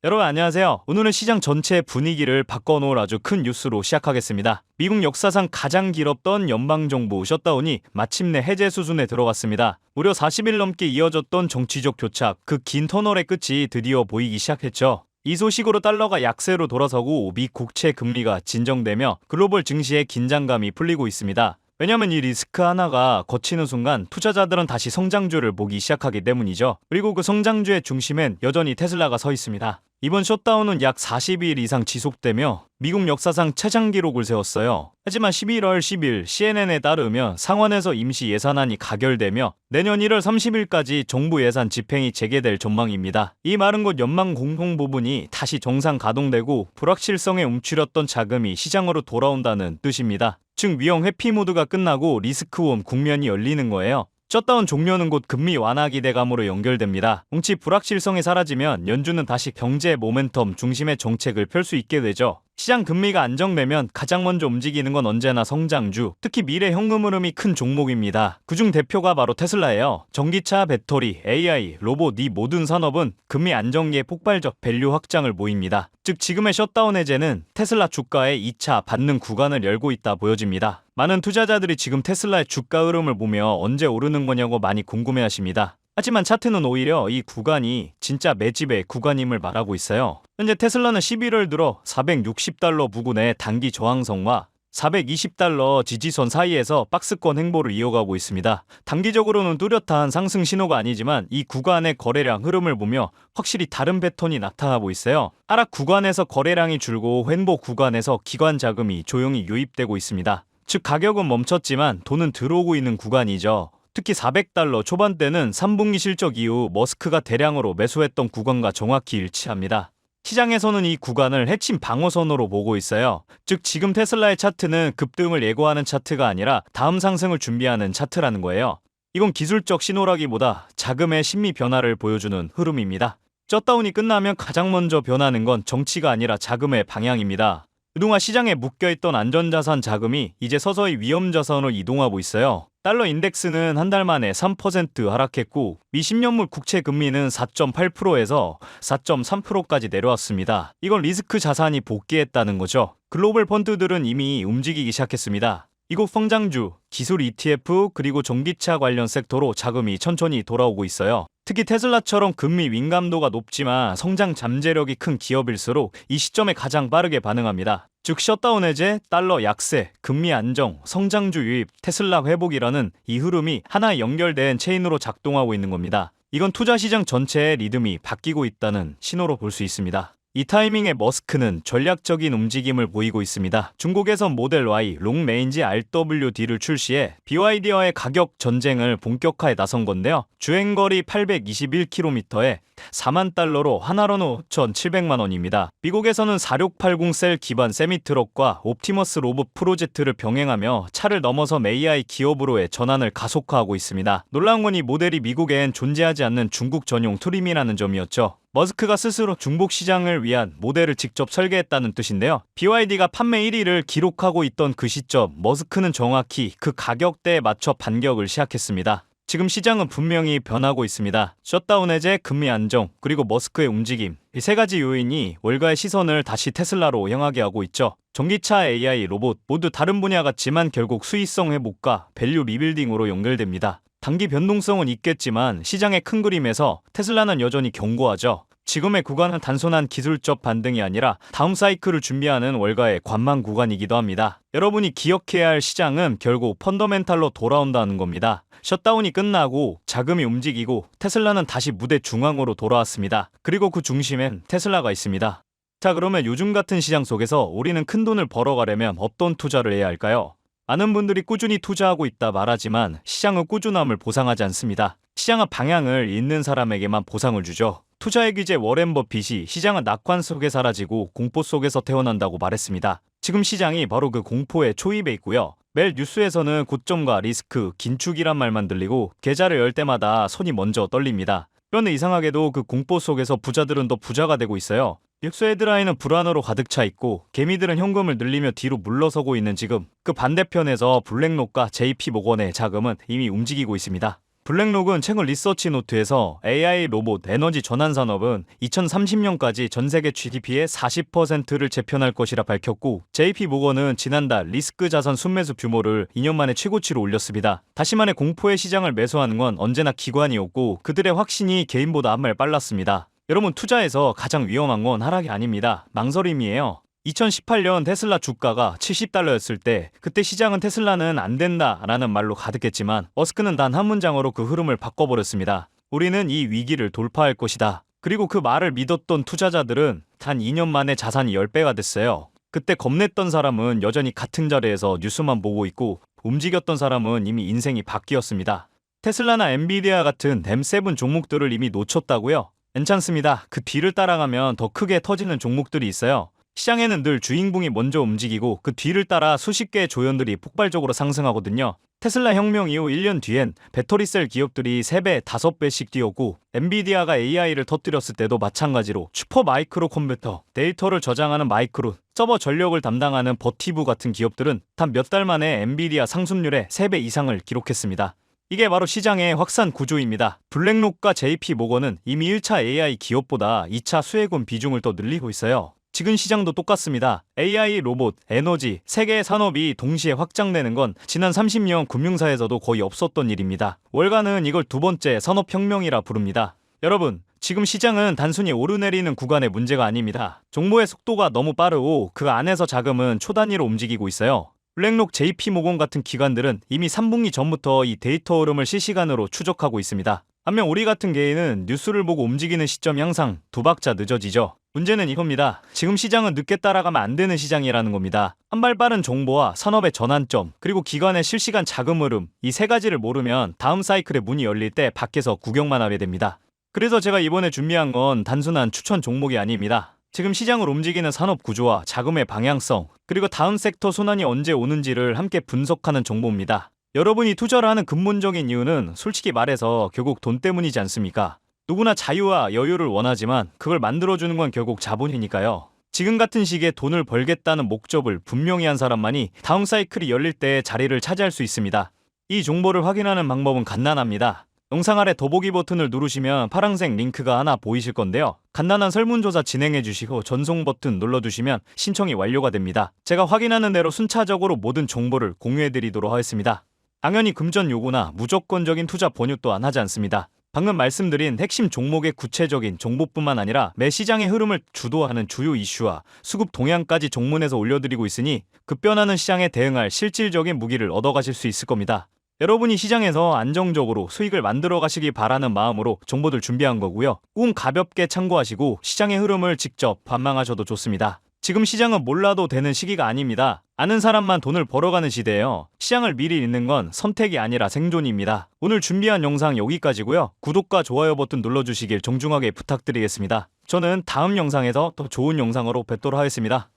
여러분 안녕하세요. 오늘은 시장 전체의 분위기를 바꿔놓을 아주 큰 뉴스로 시작하겠습니다. 미국 역사상 가장 길었던 연방정부 셧다운이 마침내 해제 수순에 들어갔습니다. 무려 40일 넘게 이어졌던 정치적 교착, 그 긴 터널의 끝이 드디어 보이기 시작했죠. 이 소식으로 달러가 약세로 돌아서고 미 국채 금리가 진정되며 글로벌 증시의 긴장감이 풀리고 있습니다. 왜냐면 이 리스크 하나가 거치는 순간 투자자들은 다시 성장주를 보기 시작하기 때문이죠. 그리고 그 성장주의 중심엔 여전히 테슬라가 서 있습니다. 이번 셧다운은 약 40일 이상 지속되며 미국 역사상 최장 기록을 세웠어요. 하지만 11월 10일 CNN에 따르면 상원에서 임시 예산안이 가결되며 내년 1월 30일까지 정부 예산 집행이 재개될 전망입니다. 이 말은 곧 연방 공통 부분이 다시 정상 가동되고 불확실성에 움츠렸던 자금이 시장으로 돌아온다는 뜻입니다. 즉 위험 회피 모드가 끝나고 리스크온 국면이 열리는 거예요. 셧다운 종료는 곧 금리 완화 기대감으로 연결됩니다. 뭉치 불확실성이 사라지면 연준은 다시 경제 모멘텀 중심의 정책을 펼 수 있게 되죠. 시장 금리가 안정되면 가장 먼저 움직이는 건 언제나 성장주, 특히 미래 현금 흐름이 큰 종목입니다. 그중 대표가 바로 테슬라예요. 전기차, 배터리, AI, 로봇 이 모든 산업은 금리 안정기의 폭발적 밸류 확장을 보입니다. 즉 지금의 셧다운 해제는 테슬라 주가의 2차 받는 구간을 열고 있다 보여집니다. 많은 투자자들이 지금 테슬라의 주가 흐름을 보며 언제 오르는 거냐고 많이 궁금해하십니다. 하지만 차트는 오히려 이 구간이 진짜 매집의 구간임을 말하고 있어요. 현재 테슬라는 11월 들어 460달러 부근의 단기 저항선과 420달러 지지선 사이에서 박스권 행보를 이어가고 있습니다. 단기적으로는 뚜렷한 상승 신호가 아니지만 이 구간의 거래량 흐름을 보며 확실히 다른 패턴이 나타나고 있어요. 하락 구간에서 거래량이 줄고 횡보 구간에서 기관 자금이 조용히 유입되고 있습니다. 즉 가격은 멈췄지만 돈은 들어오고 있는 구간이죠. 특히 400달러 초반대는 3분기 실적 이후 머스크가 대량으로 매수했던 구간과 정확히 일치합니다. 시장에서는 이 구간을 핵심 방어선으로 보고 있어요. 즉 지금 테슬라의 차트는 급등을 예고하는 차트가 아니라 다음 상승을 준비하는 차트라는 거예요. 이건 기술적 신호라기보다 자금의 심리 변화를 보여주는 흐름입니다. 셧다운이 끝나면 가장 먼저 변하는 건 정치가 아니라 자금의 방향입니다. 그동안 시장에 묶여있던 안전자산 자금이 이제 서서히 위험자산으로 이동하고 있어요. 달러 인덱스는 한 달 만에 3% 하락했고 미 10년물 국채 금리는 4.8%에서 4.3%까지 내려왔습니다. 이건 리스크 자산이 복귀했다는 거죠. 글로벌 펀드들은 이미 움직이기 시작했습니다. 이곳 성장주, 기술 ETF 그리고 전기차 관련 섹터로 자금이 천천히 돌아오고 있어요. 특히 테슬라처럼 금리 민감도가 높지만 성장 잠재력이 큰 기업일수록 이 시점에 가장 빠르게 반응합니다. 즉 셧다운 해제, 달러 약세, 금리 안정, 성장주 유입, 테슬라 회복이라는 이 흐름이 하나의 연결된 체인으로 작동하고 있는 겁니다. 이건 투자 시장 전체의 리듬이 바뀌고 있다는 신호로 볼 수 있습니다. 이 타이밍에 머스크는 전략적인 움직임을 보이고 있습니다. 중국에선 모델 Y, 롱레인지 RWD를 출시해 BYD와의 가격 전쟁을 본격화에 나선 건데요. 주행거리 821km에 4만 달러로 하나로는 5,700만 원입니다. 미국에서는 4680 셀 기반 세미트럭과 옵티머스 로봇 프로젝트를 병행하며 차를 넘어선 AI 기업으로의 전환을 가속화하고 있습니다. 놀라운 건 이 모델이 미국엔 존재하지 않는 중국 전용 트림이라는 점이었죠. 머스크가 스스로 중복 시장을 위한 모델을 직접 설계했다는 뜻인데요. BYD가 판매 1위를 기록하고 있던 그 시점, 머스크는 정확히 그 가격대에 맞춰 반격을 시작했습니다. 지금 시장은 분명히 변하고 있습니다. 셧다운 해제, 금리 안정, 그리고 머스크의 움직임. 이 세 가지 요인이 월가의 시선을 다시 테슬라로 향하게 하고 있죠. 전기차, AI, 로봇 모두 다른 분야 같지만 결국 수익성 회복과 밸류 리빌딩으로 연결됩니다. 단기 변동성은 있겠지만 시장의 큰 그림에서 테슬라는 여전히 견고하죠. 지금의 구간은 단순한 기술적 반등이 아니라 다음 사이클을 준비하는 월가의 관망 구간이기도 합니다. 여러분이 기억해야 할 시장은 결국 펀더멘탈로 돌아온다는 겁니다. 셧다운이 끝나고 자금이 움직이고 테슬라는 다시 무대 중앙으로 돌아왔습니다. 그리고 그 중심엔 테슬라가 있습니다. 자, 그러면 요즘 같은 시장 속에서 우리는 큰 돈을 벌어가려면 어떤 투자를 해야 할까요? 많은 분들이 꾸준히 투자하고 있다 말하지만 시장은 꾸준함을 보상하지 않습니다. 시장은 방향을 잃는 사람에게만 보상을 주죠. 투자의 귀재 워렌 버핏이 시장은 낙관 속에 사라지고 공포 속에서 태어난다고 말했습니다. 지금 시장이 바로 그 공포의 초입에 있고요. 매일 뉴스에서는 고점과 리스크, 긴축이란 말만 들리고 계좌를 열 때마다 손이 먼저 떨립니다. 그런데 이상하게도 그 공포 속에서 부자들은 더 부자가 되고 있어요. 뉴스 헤드라인은 불안으로 가득 차 있고 개미들은 현금을 늘리며 뒤로 물러서고 있는 지금, 그 반대편에서 블랙록과 JP모건의 자금은 이미 움직이고 있습니다. 블랙록은 최근 리서치 노트에서 AI 로봇 에너지 전환 산업은 2030년까지 전 세계 GDP의 40%를 재편할 것이라 밝혔고, JP 모건은 지난달 리스크 자산 순매수 규모를 2년 만에 최고치로 올렸습니다. 다시 말해 공포의 시장을 매수하는 건 언제나 기관이었고, 그들의 확신이 개인보다 한 발 빨랐습니다. 여러분, 투자에서 가장 위험한 건 하락이 아닙니다. 망설임이에요. 2018년 테슬라 주가가 $70였을 때, 그때 시장은 테슬라는 안 된다 라는 말로 가득했지만 머스크는 단 한 문장으로 그 흐름을 바꿔버렸습니다. 우리는 이 위기를 돌파할 것이다. 그리고 그 말을 믿었던 투자자들은 단 2년 만에 자산이 10배가 됐어요. 그때 겁냈던 사람은 여전히 같은 자리에서 뉴스만 보고 있고, 움직였던 사람은 이미 인생이 바뀌었습니다. 테슬라나 엔비디아 같은 M7 종목들을 이미 놓쳤다고요? 괜찮습니다. 그 뒤를 따라가면 더 크게 터지는 종목들이 있어요. 시장에는 늘 주인공이 먼저 움직이고 그 뒤를 따라 수십 개의 조연들이 폭발적으로 상승하거든요. 테슬라 혁명 이후 1년 뒤엔 배터리셀 기업들이 3배, 5배씩 뛰었고, 엔비디아가 AI를 터뜨렸을 때도 마찬가지로 슈퍼 마이크로 컴퓨터, 데이터를 저장하는 마이크론, 서버 전력을 담당하는 버티브 같은 기업들은 단 몇 달 만에 엔비디아 상승률의 3배 이상을 기록했습니다. 이게 바로 시장의 확산 구조입니다. 블랙록과 JP 모건은 이미 1차 AI 기업보다 2차 수혜군 비중을 더 늘리고 있어요. 지금 시장도 똑같습니다. AI, 로봇, 에너지, 세 개의 산업이 동시에 확장되는 건 지난 30년 금융사에서도 거의 없었던 일입니다. 월가는 이걸 두 번째 산업혁명이라 부릅니다. 여러분, 지금 시장은 단순히 오르내리는 구간의 문제가 아닙니다. 정보의 속도가 너무 빠르고 그 안에서 자금은 초단위로 움직이고 있어요. 블랙록, JP모건 같은 기관들은 이미 3분기 전부터 이 데이터 흐름을 실시간으로 추적하고 있습니다. 반면 우리 같은 개인은 뉴스를 보고 움직이는 시점이 항상 두 박자 늦어지죠. 문제는 이겁니다. 지금 시장은 늦게 따라가면 안 되는 시장이라는 겁니다. 한 발 빠른 정보와 산업의 전환점, 그리고 기관의 실시간 자금 흐름, 이 세 가지를 모르면 다음 사이클의 문이 열릴 때 밖에서 구경만 하게 됩니다. 그래서 제가 이번에 준비한 건 단순한 추천 종목이 아닙니다. 지금 시장을 움직이는 산업 구조와 자금의 방향성, 그리고 다음 섹터 순환이 언제 오는지를 함께 분석하는 정보입니다. 여러분이 투자를 하는 근본적인 이유는 솔직히 말해서 결국 돈 때문이지 않습니까? 누구나 자유와 여유를 원하지만 그걸 만들어주는 건 결국 자본이니까요. 지금 같은 시기에 돈을 벌겠다는 목적을 분명히 한 사람만이 다음 사이클이 열릴 때 자리를 차지할 수 있습니다. 이 정보를 확인하는 방법은 간단합니다. 영상 아래 더보기 버튼을 누르시면 파란색 링크가 하나 보이실 건데요. 간단한 설문조사 진행해 주시고 전송 버튼 눌러주시면 신청이 완료가 됩니다. 제가 확인하는 대로 순차적으로 모든 정보를 공유해 드리도록 하겠습니다. 당연히 금전 요구나 무조건적인 투자 권유 또한 하지 않습니다. 방금 말씀드린 핵심 종목의 구체적인 정보뿐만 아니라 매 시장의 흐름을 주도하는 주요 이슈와 수급 동향까지 종문에서 올려드리고 있으니 급변하는 시장에 대응할 실질적인 무기를 얻어가실 수 있을 겁니다. 여러분이 시장에서 안정적으로 수익을 만들어 가시기 바라는 마음으로 정보들 준비한 거고요. 꼭 가볍게 참고하시고 시장의 흐름을 직접 관망하셔도 좋습니다. 지금 시장은 몰라도 되는 시기가 아닙니다. 아는 사람만 돈을 벌어가는 시대예요. 시장을 미리 읽는 건 선택이 아니라 생존입니다. 오늘 준비한 영상 여기까지고요. 구독과 좋아요 버튼 눌러주시길 정중하게 부탁드리겠습니다. 저는 다음 영상에서 더 좋은 영상으로 뵙도록 하겠습니다.